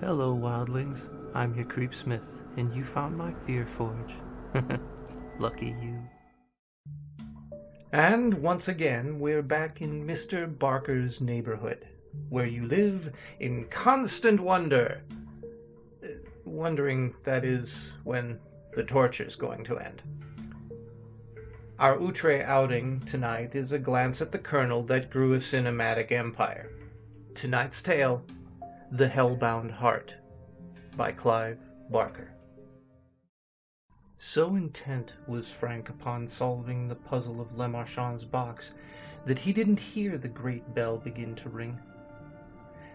Hello, wildlings. I'm your Creepsmith, and you found my Fear Forge. Lucky you. And once again, we're back in Mr. Barker's neighborhood, where you live in constant wonder. Wondering, that is, when the torture's going to end. Our outre outing tonight is a glance at the kernel that grew a cinematic empire. Tonight's tale, The Hellbound Heart, by Clive Barker. So intent was Frank upon solving the puzzle of Le Marchand's box that he didn't hear the great bell begin to ring.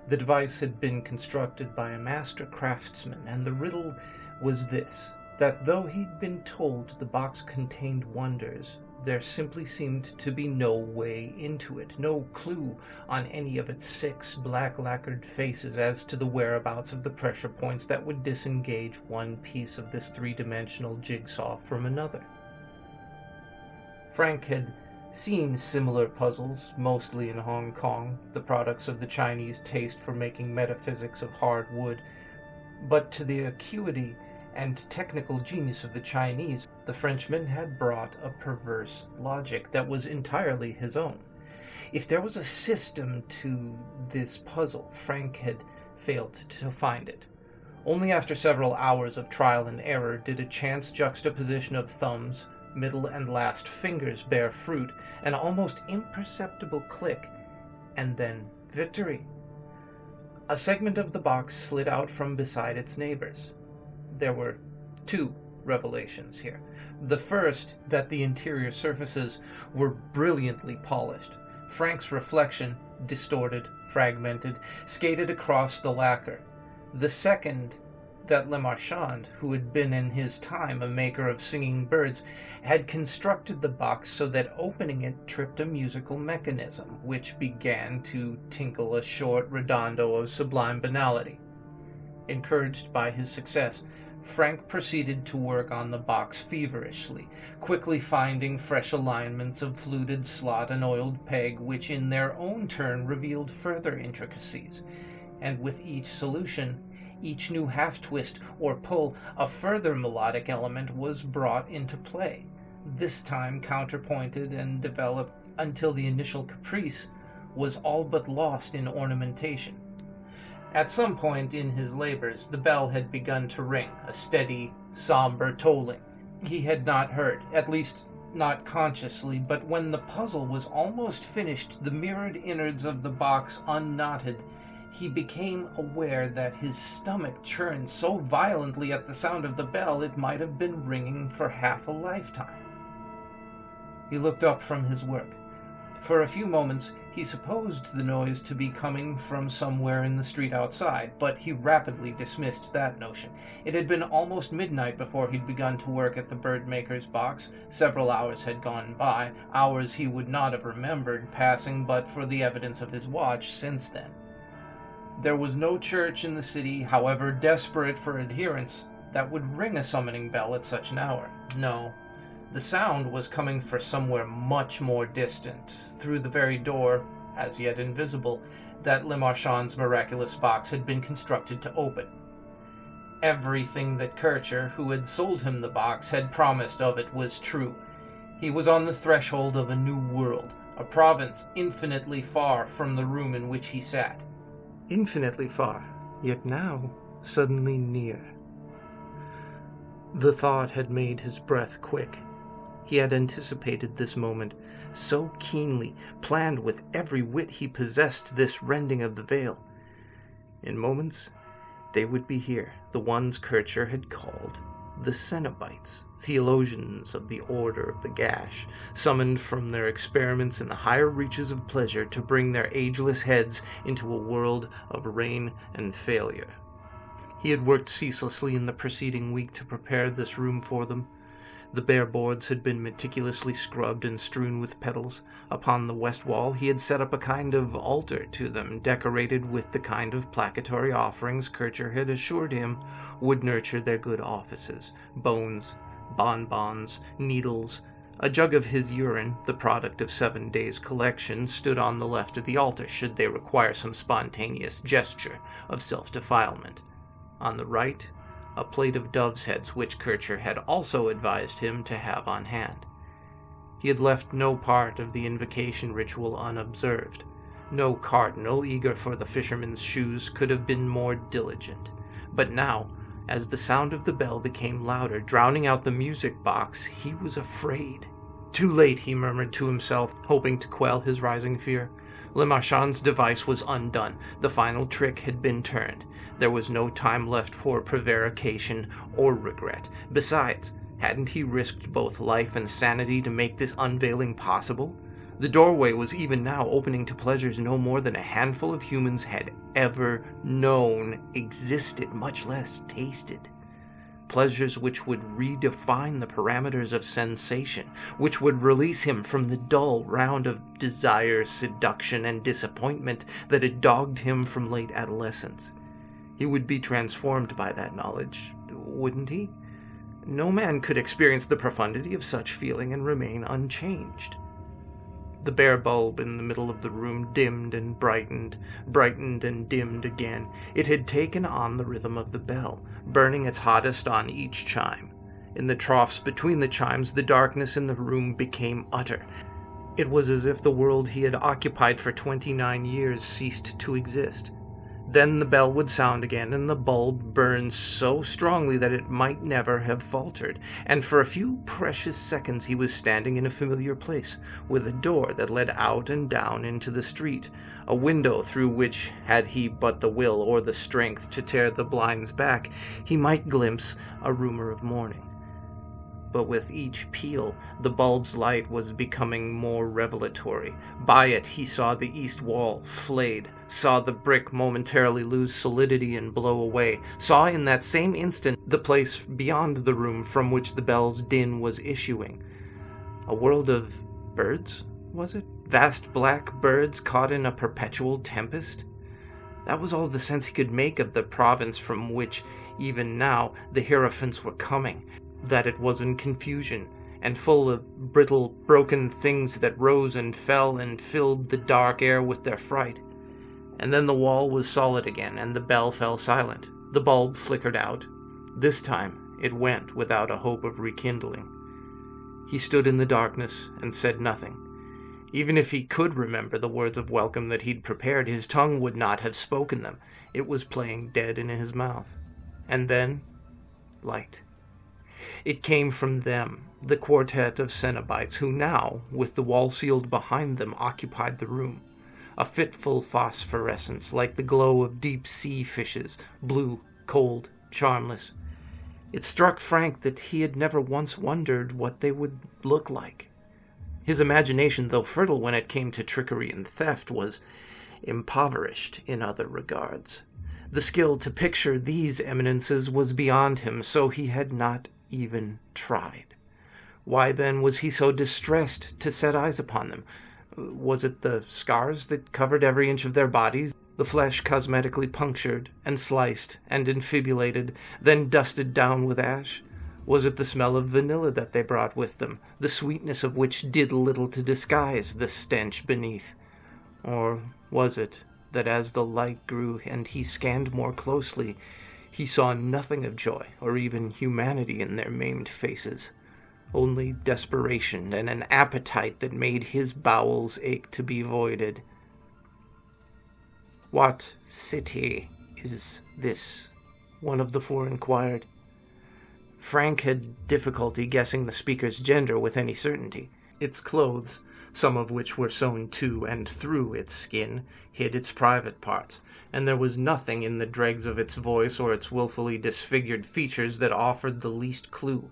The device had been constructed by a master craftsman, and the riddle was this, that though he'd been told the box contained wonders, there simply seemed to be no way into it, no clue on any of its 6 black lacquered faces as to the whereabouts of the pressure points that would disengage one piece of this 3-dimensional jigsaw from another. Frank had seen similar puzzles, mostly in Hong Kong, the products of the Chinese taste for making metaphysics of hard wood, but to the acuity and technical genius of the Chinese, the Frenchman had brought a perverse logic that was entirely his own. If there was a system to this puzzle, Frank had failed to find it. Only after several hours of trial and error did a chance juxtaposition of thumbs, middle and last fingers bear fruit, an almost imperceptible click, and then victory. A segment of the box slid out from beside its neighbors. There were 2 revelations here. The first, that the interior surfaces were brilliantly polished. Frank's reflection, distorted, fragmented, skated across the lacquer. The second, that Le Marchand, who had been in his time a maker of singing birds, had constructed the box so that opening it tripped a musical mechanism, which began to tinkle a short redondo of sublime banality. Encouraged by his success, Frank proceeded to work on the box feverishly, quickly finding fresh alignments of fluted slot and oiled peg, which in their own turn revealed further intricacies. And with each solution, each new half-twist or pull, a further melodic element was brought into play, this time counterpointed and developed until the initial caprice was all but lost in ornamentation. At some point in his labors, the bell had begun to ring, a steady, somber tolling. He had not heard, at least not consciously, but when the puzzle was almost finished, the mirrored innards of the box unknotted, he became aware that his stomach churned so violently at the sound of the bell it might have been ringing for half a lifetime. He looked up from his work. For a few moments, he supposed the noise to be coming from somewhere in the street outside, but he rapidly dismissed that notion. It had been almost midnight before he'd begun to work at the bird-maker's box. Several hours had gone by, hours he would not have remembered passing but for the evidence of his watch since then. There was no church in the city, however desperate for adherents, that would ring a summoning bell at such an hour. No. The sound was coming from somewhere much more distant, through the very door, as yet invisible, that Le Marchand's miraculous box had been constructed to open. Everything that Kircher, who had sold him the box, had promised of it was true. He was on the threshold of a new world, a province infinitely far from the room in which he sat. Infinitely far, yet now suddenly near. The thought had made his breath quick. He had anticipated this moment so keenly, planned with every wit he possessed this rending of the veil. In moments, they would be here, the ones Kircher had called the Cenobites, theologians of the Order of the Gash, summoned from their experiments in the higher reaches of pleasure to bring their ageless heads into a world of rain and failure. He had worked ceaselessly in the preceding week to prepare this room for them. The bare boards had been meticulously scrubbed and strewn with petals. Upon the west wall he had set up a kind of altar to them, decorated with the kind of placatory offerings Kircher had assured him would nurture their good offices: bones, bonbons, needles. A jug of his urine, the product of 7 days' collection, stood on the left of the altar should they require some spontaneous gesture of self-defilement. On the right, a plate of dove's heads which Kircher had also advised him to have on hand. He had left no part of the invocation ritual unobserved. No cardinal, eager for the fisherman's shoes, could have been more diligent. But now, as the sound of the bell became louder, drowning out the music box, he was afraid. Too late, he murmured to himself, hoping to quell his rising fear. Le Marchand's device was undone. The final trick had been turned. There was no time left for prevarication or regret. Besides, hadn't he risked both life and sanity to make this unveiling possible? The doorway was even now opening to pleasures no more than a handful of humans had ever known existed, much less tasted. Pleasures which would redefine the parameters of sensation, which would release him from the dull round of desire, seduction, and disappointment that had dogged him from late adolescence. He would be transformed by that knowledge, wouldn't he? No man could experience the profundity of such feeling and remain unchanged. The bare bulb in the middle of the room dimmed and brightened and dimmed again. It had taken on the rhythm of the bell, burning its hottest on each chime. In the troughs between the chimes, the darkness in the room became utter. It was as if the world he had occupied for 29 years ceased to exist. Then the bell would sound again, and the bulb burned so strongly that it might never have faltered, and for a few precious seconds he was standing in a familiar place, with a door that led out and down into the street, a window through which, had he but the will or the strength to tear the blinds back, he might glimpse a rumor of morning. But with each peal, the bulb's light was becoming more revelatory. By it he saw the east wall flayed, saw the brick momentarily lose solidity and blow away, saw in that same instant the place beyond the room from which the bell's din was issuing. A world of birds, was it? Vast black birds caught in a perpetual tempest? That was all the sense he could make of the province from which, even now, the hierophants were coming. That it was in confusion, and full of brittle, broken things that rose and fell and filled the dark air with their fright. And then the wall was solid again, and the bell fell silent. The bulb flickered out. This time it went without a hope of rekindling. He stood in the darkness and said nothing. Even if he could remember the words of welcome that he'd prepared, his tongue would not have spoken them. It was playing dead in his mouth. And then, light. It came from them, the quartet of Cenobites, who now, with the wall sealed behind them, occupied the room. A fitful phosphorescence, like the glow of deep-sea fishes, blue, cold, charmless. It struck Frank that he had never once wondered what they would look like. His imagination, though fertile when it came to trickery and theft, was impoverished in other regards. The skill to picture these eminences was beyond him, so he had not even tried. Why, then, was he so distressed to set eyes upon them? Was it the scars that covered every inch of their bodies, the flesh cosmetically punctured and sliced and infibulated, then dusted down with ash? Was it the smell of vanilla that they brought with them, the sweetness of which did little to disguise the stench beneath? Or was it that as the light grew and he scanned more closely, he saw nothing of joy or even humanity in their maimed faces, only desperation and an appetite that made his bowels ache to be voided? "What city is this?" one of the four inquired. Frank had difficulty guessing the speaker's gender with any certainty. Its clothes, some of which were sewn to and through its skin, hid its private parts, and there was nothing in the dregs of its voice or its willfully disfigured features that offered the least clue.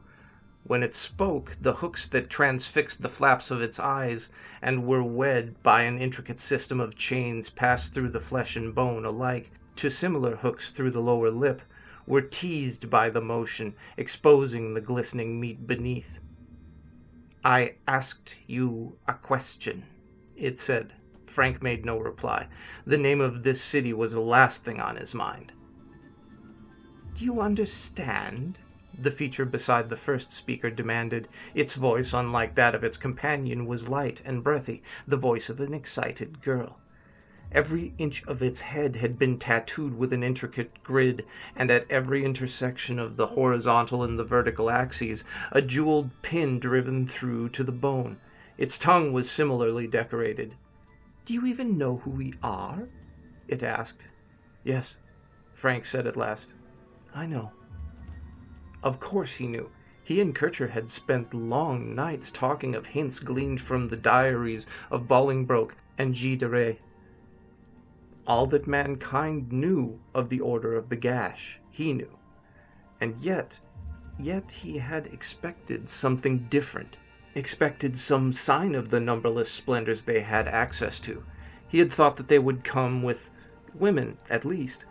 When it spoke, the hooks that transfixed the flaps of its eyes and were wed by an intricate system of chains passed through the flesh and bone alike to similar hooks through the lower lip, were teased by the motion, exposing the glistening meat beneath. "I asked you a question," it said. Frank made no reply. The name of this city was the last thing on his mind. "Do you understand?" the feature beside the first speaker demanded. Its voice, unlike that of its companion, was light and breathy, the voice of an excited girl. Every inch of its head had been tattooed with an intricate grid, and at every intersection of the horizontal and the vertical axes, a jeweled pin driven through to the bone. Its tongue was similarly decorated. "Do you even know who we are?" it asked. "Yes," Frank said at last. "I know." Of course he knew. He and Kircher had spent long nights talking of hints gleaned from the diaries of Bolingbroke and G. de Rais. All that mankind knew of the Order of the Gash, he knew. And yet he had expected something different, expected some sign of the numberless splendors they had access to. He had thought that they would come with women, at least.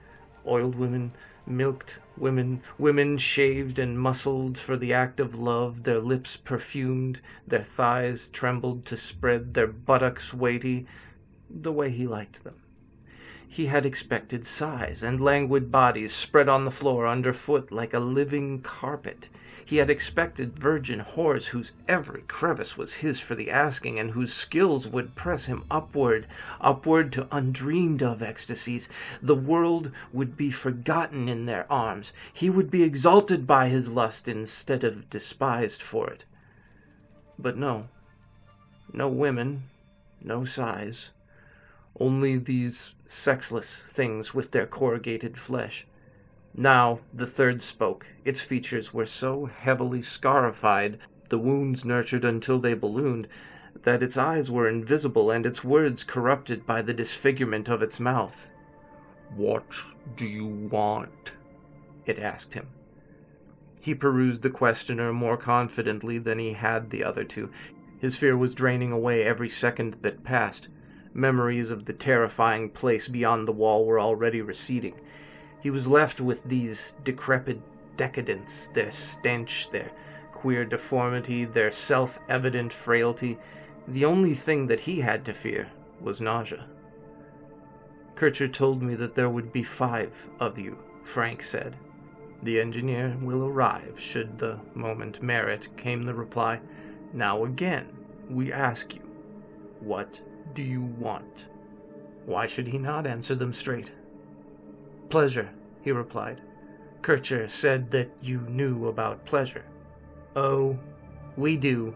Oiled women, milked women, women shaved and muscled for the act of love, their lips perfumed, their thighs trembled to spread, their buttocks weighty, the way he liked them. He had expected sighs and languid bodies spread on the floor underfoot like a living carpet. He had expected virgin whores whose every crevice was his for the asking, and whose skills would press him upward to undreamed-of ecstasies. The world would be forgotten in their arms. He would be exalted by his lust instead of despised for it. But no women, no sighs. Only these sexless things with their corrugated flesh. Now the third spoke. Its features were so heavily scarified, the wounds nurtured until they ballooned, that its eyes were invisible and its words corrupted by the disfigurement of its mouth. "What do you want?" it asked him. He perused the questioner more confidently than he had the other two. His fear was draining away every second that passed. Memories of the terrifying place beyond the wall were already receding. He was left with these decrepit decadents, their stench, their queer deformity, their self-evident frailty. The only thing that he had to fear was nausea. "Kircher told me that there would be 5 of you," Frank said. "The engineer will arrive, should the moment merit," came the reply. "Now again, we ask you, what do you want?" Why should he not answer them straight? "Pleasure," he replied. "Kircher said that you knew about pleasure." "Oh, we do,"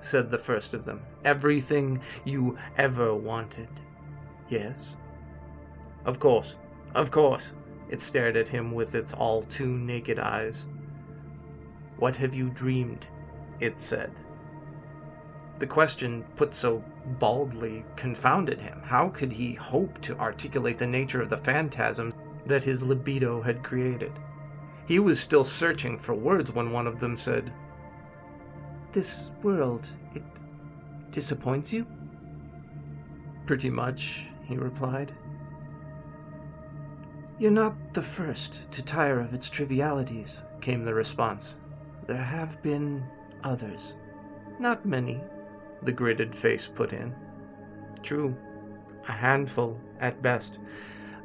said the first of them. "Everything you ever wanted." "Yes?" Of course. It stared at him with its all-too-naked eyes. "What have you dreamed?" it said. The question, put so baldly, confounded him. How could he hope to articulate the nature of the phantasm that his libido had created? He was still searching for words when one of them said, "This world, it disappoints you?" "Pretty much," he replied. "You're not the first to tire of its trivialities," came the response. "There have been others." "Not many," the gridded face put in. "True, a handful at best.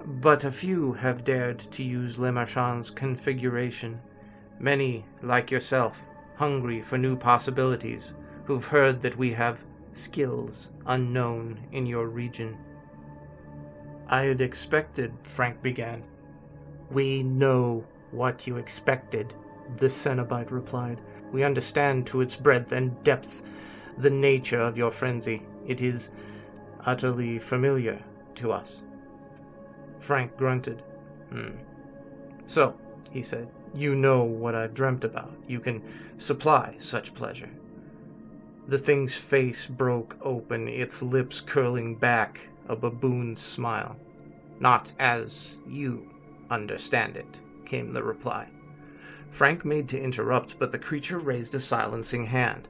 But a few have dared to use Le Marchand's configuration. Many, like yourself, hungry for new possibilities, who've heard that we have skills unknown in your region." "I had expected," Frank began. "We know what you expected," the Cenobite replied. "We understand to its breadth and depth the nature of your frenzy. It is utterly familiar to us." Frank grunted. "So," he said, "you know what I've dreamt about. You can supply such pleasure." The thing's face broke open, its lips curling back, a baboon's smile. "Not as you understand it," came the reply. Frank made to interrupt, but the creature raised a silencing hand.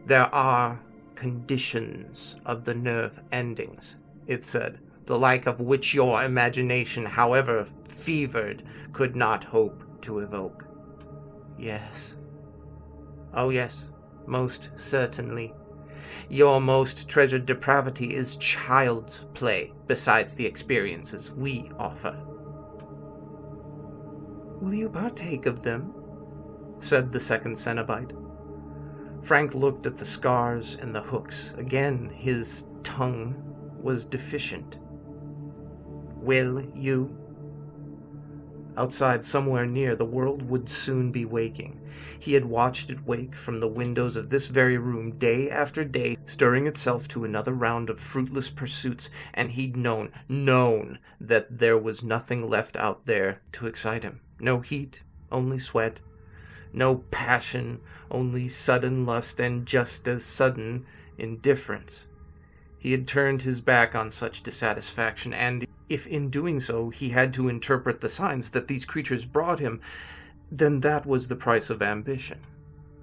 "There are conditions of the nerve endings," it said, "the like of which your imagination, however fevered, could not hope to evoke." "Yes." "Oh yes, most certainly. Your most treasured depravity is child's play besides the experiences we offer." "Will you partake of them?" said the second Cenobite. Frank looked at the scars and the hooks. Again, his tongue was deficient. Will you? Outside, somewhere near, the world would soon be waking. He had watched it wake from the windows of this very room day after day, stirring itself to another round of fruitless pursuits, and he'd known that there was nothing left out there to excite him. No heat, only sweat. No passion, only sudden lust, and just as sudden indifference. He had turned his back on such dissatisfaction, and if in doing so he had to interpret the signs that these creatures brought him, then that was the price of ambition.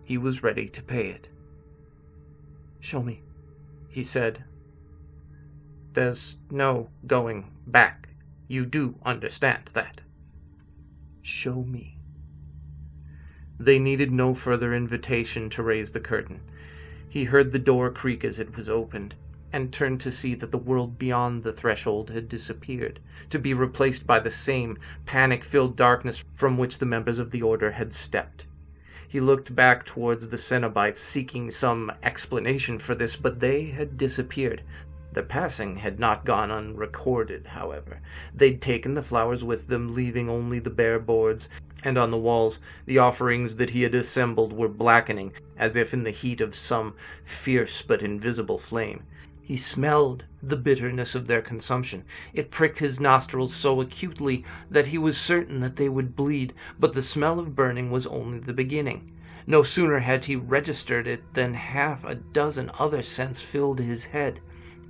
He was ready to pay it. "Show me," he said. "There's no going back. You do understand that." "Show me." They needed no further invitation to raise the curtain. He heard the door creak as it was opened, and turned to see that the world beyond the threshold had disappeared, to be replaced by the same panic-filled darkness from which the members of the Order had stepped. He looked back towards the Cenobites, seeking some explanation for this, but they had disappeared. Their passing had not gone unrecorded, however. They'd taken the flowers with them, leaving only the bare boards, and on the walls the offerings that he had assembled were blackening, as if in the heat of some fierce but invisible flame. He smelled the bitterness of their consumption. It pricked his nostrils so acutely that he was certain that they would bleed, but the smell of burning was only the beginning. No sooner had he registered it than half a dozen other scents filled his head.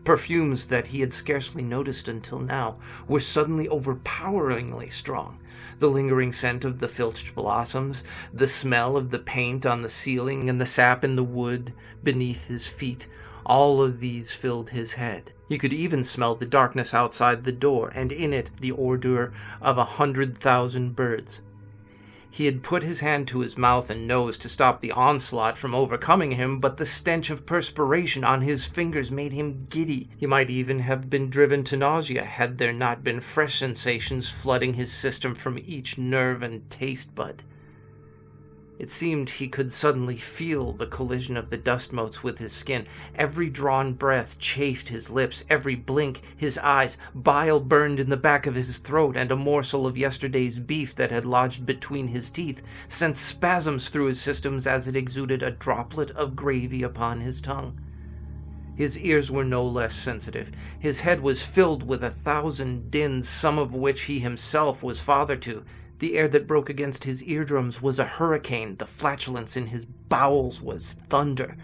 Perfumes that he had scarcely noticed until now were suddenly overpoweringly strong. The lingering scent of the filched blossoms, the smell of the paint on the ceiling, and the sap in the wood beneath his feet, all of these filled his head. He could even smell the darkness outside the door, and in it the ordure of 100,000 birds. He had put his hand to his mouth and nose to stop the onslaught from overcoming him, but the stench of perspiration on his fingers made him giddy. He might even have been driven to nausea had there not been fresh sensations flooding his system from each nerve and taste bud. It seemed he could suddenly feel the collision of the dust motes with his skin. Every drawn breath chafed his lips, every blink his eyes. Bile burned in the back of his throat, and a morsel of yesterday's beef that had lodged between his teeth sent spasms through his systems as it exuded a droplet of gravy upon his tongue. His ears were no less sensitive. His head was filled with 1,000 dins, some of which he himself was father to. The air that broke against his eardrums was a hurricane. The flatulence in his bowels was thunder.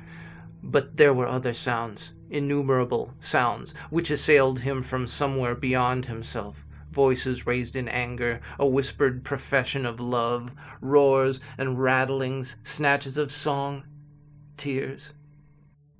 But there were other sounds, innumerable sounds, which assailed him from somewhere beyond himself. Voices raised in anger, a whispered profession of love, roars and rattlings, snatches of song, tears.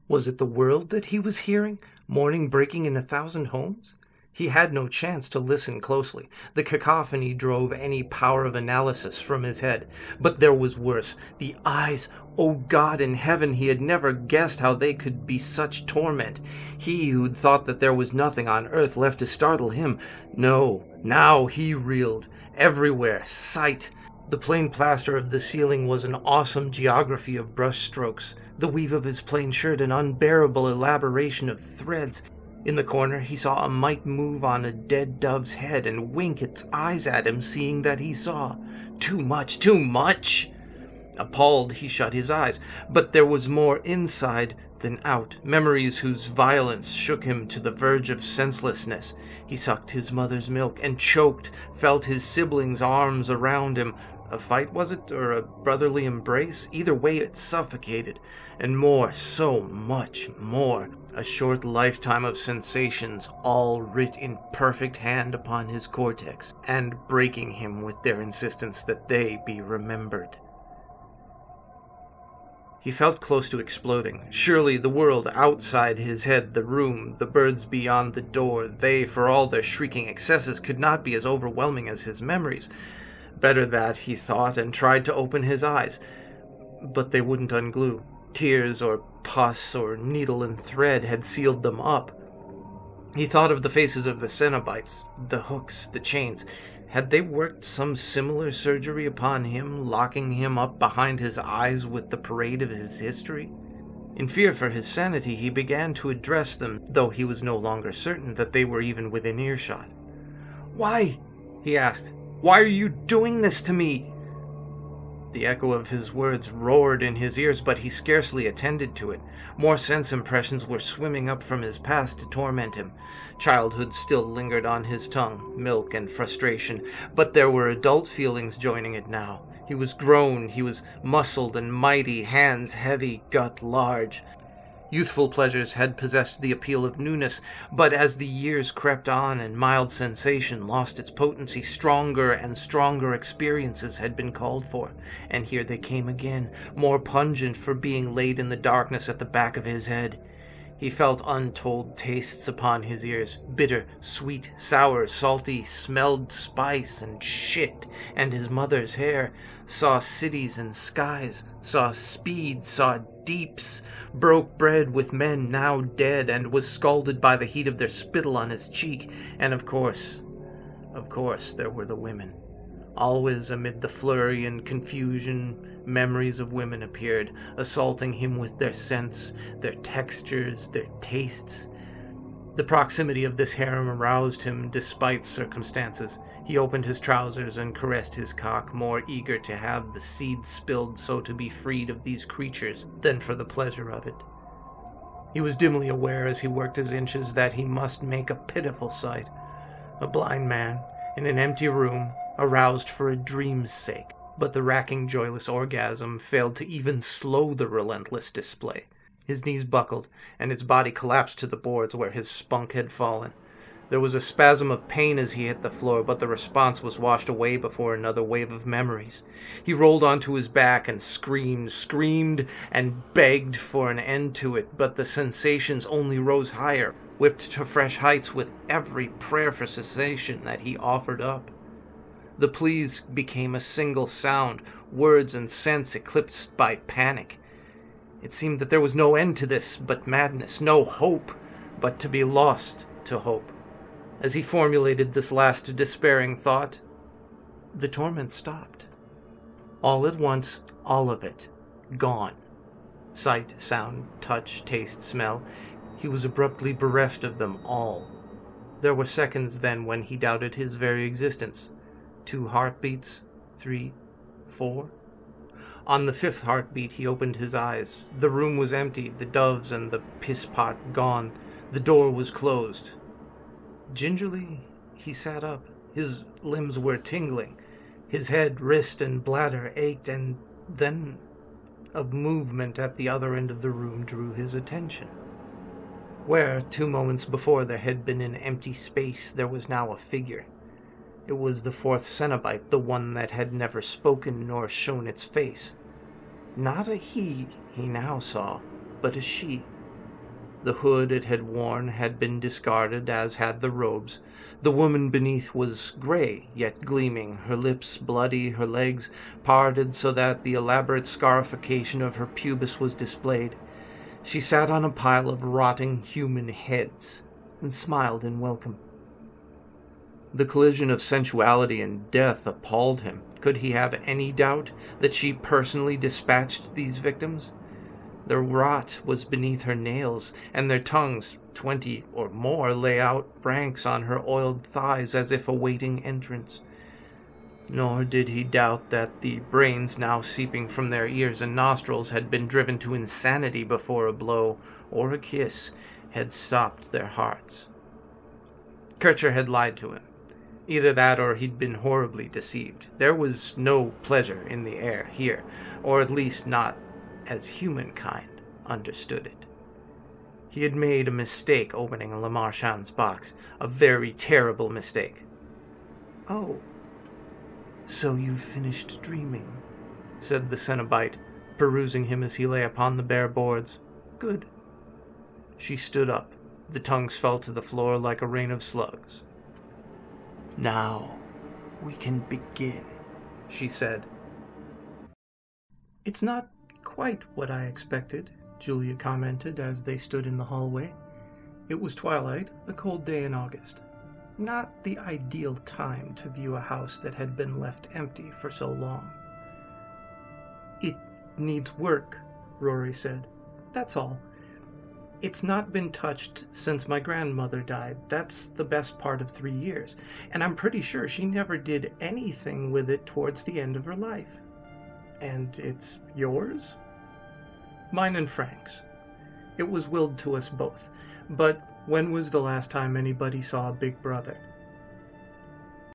Was it the world that he was hearing, mourning breaking in 1,000 homes? He had no chance to listen closely. The cacophony drove any power of analysis from his head. But there was worse. The eyes. Oh God in heaven, he had never guessed how they could be such torment. He who'd thought that there was nothing on earth left to startle him. No, now he reeled. Everywhere, sight. The plain plaster of the ceiling was an awesome geography of brush strokes. The weave of his plain shirt an unbearable elaboration of threads. In the corner he saw a mite move on a dead dove's head and wink its eyes at him, seeing that he saw. Too much, too much! Appalled, he shut his eyes, but there was more inside than out, memories whose violence shook him to the verge of senselessness. He sucked his mother's milk and choked, felt his siblings' arms around him. A fight, was it, or a brotherly embrace? Either way it suffocated. And more, so much more. A short lifetime of sensations, all writ in perfect hand upon his cortex, and breaking him with their insistence that they be remembered. He felt close to exploding. Surely the world outside his head, the room, the birds beyond the door, they, for all their shrieking excesses, could not be as overwhelming as his memories. Better that, he thought, and tried to open his eyes. But they wouldn't unglue. Tears or pus or needle and thread had sealed them up. He thought of the faces of the Cenobites, the hooks, the chains. Had they worked some similar surgery upon him, locking him up behind his eyes with the parade of his history? In fear for his sanity, he began to address them, though he was no longer certain that they were even within earshot. Why? He asked. Why are you doing this to me? The echo of his words roared in his ears, but he scarcely attended to it. More sense impressions were swimming up from his past to torment him. Childhood still lingered on his tongue, milk and frustration, but there were adult feelings joining it now. He was grown, he was muscled and mighty, hands heavy, gut large. Youthful pleasures had possessed the appeal of newness, but as the years crept on and mild sensation lost its potency, stronger and stronger experiences had been called for, and here they came again, more pungent for being laid in the darkness at the back of his head. He felt untold tastes upon his ears, bitter, sweet, sour, salty, smelled spice and shit and his mother's hair, saw cities and skies, saw speed, saw deeps, broke bread with men now dead, and was scalded by the heat of their spittle on his cheek, and of course, there were the women. Always amid the flurry and confusion, memories of women appeared, assaulting him with their scents, their textures, their tastes. The proximity of this harem aroused him despite circumstances. He opened his trousers and caressed his cock, more eager to have the seed spilled so to be freed of these creatures than for the pleasure of it. He was dimly aware as he worked his inches that he must make a pitiful sight. A blind man, in an empty room, aroused for a dream's sake, but the racking joyless orgasm failed to even slow the relentless display. His knees buckled, and his body collapsed to the boards where his spunk had fallen. There was a spasm of pain as he hit the floor, but the response was washed away before another wave of memories. He rolled onto his back and screamed, and begged for an end to it, but the sensations only rose higher, whipped to fresh heights with every prayer for cessation that he offered up. The pleas became a single sound, words and sense eclipsed by panic. It seemed that there was no end to this but madness, no hope but to be lost to hope. As he formulated this last despairing thought, the torment stopped. All at once, all of it, gone. Sight, sound, touch, taste, smell. He was abruptly bereft of them all. There were seconds then when he doubted his very existence. 2 heartbeats, 3, 4. On the 5th heartbeat he opened his eyes. The room was empty, the doves and the piss-pot gone. The door was closed. Gingerly, he sat up. His limbs were tingling. His head, wrist, and bladder ached, and then a movement at the other end of the room drew his attention. Where, 2 moments before, there had been an empty space, there was now a figure. It was the 4th Cenobite, the one that had never spoken nor shown its face. Not a he now saw, but a she. The hood it had worn had been discarded, as had the robes. The woman beneath was gray, yet gleaming, her lips bloody, her legs parted so that the elaborate scarification of her pubis was displayed. She sat on a pile of rotting human heads, and smiled in welcome. The collision of sensuality and death appalled him. Could he have any doubt that she personally dispatched these victims? Their rot was beneath her nails, and their tongues, 20 or more, lay out ranks on her oiled thighs as if awaiting entrance. Nor did he doubt that the brains now seeping from their ears and nostrils had been driven to insanity before a blow or a kiss had stopped their hearts. Kircher had lied to him. Either that or he'd been horribly deceived. There was no pleasure in the air here, or at least not as humankind understood it. He had made a mistake opening Le Marchand's box, a very terrible mistake. "Oh, so you've finished dreaming," said the Cenobite, perusing him as he lay upon the bare boards. "Good." She stood up. The tongues fell to the floor like a rain of slugs. "Now we can begin," she said. "It's not quite what I expected," Julia commented as they stood in the hallway. It was twilight, a cold day in August. Not the ideal time to view a house that had been left empty for so long. "It needs work," Rory said. "That's all. It's not been touched since my grandmother died. That's the best part of 3 years. And I'm pretty sure she never did anything with it towards the end of her life. And it's yours? Mine and Frank's. It was willed to us both. But when was the last time anybody saw a big brother?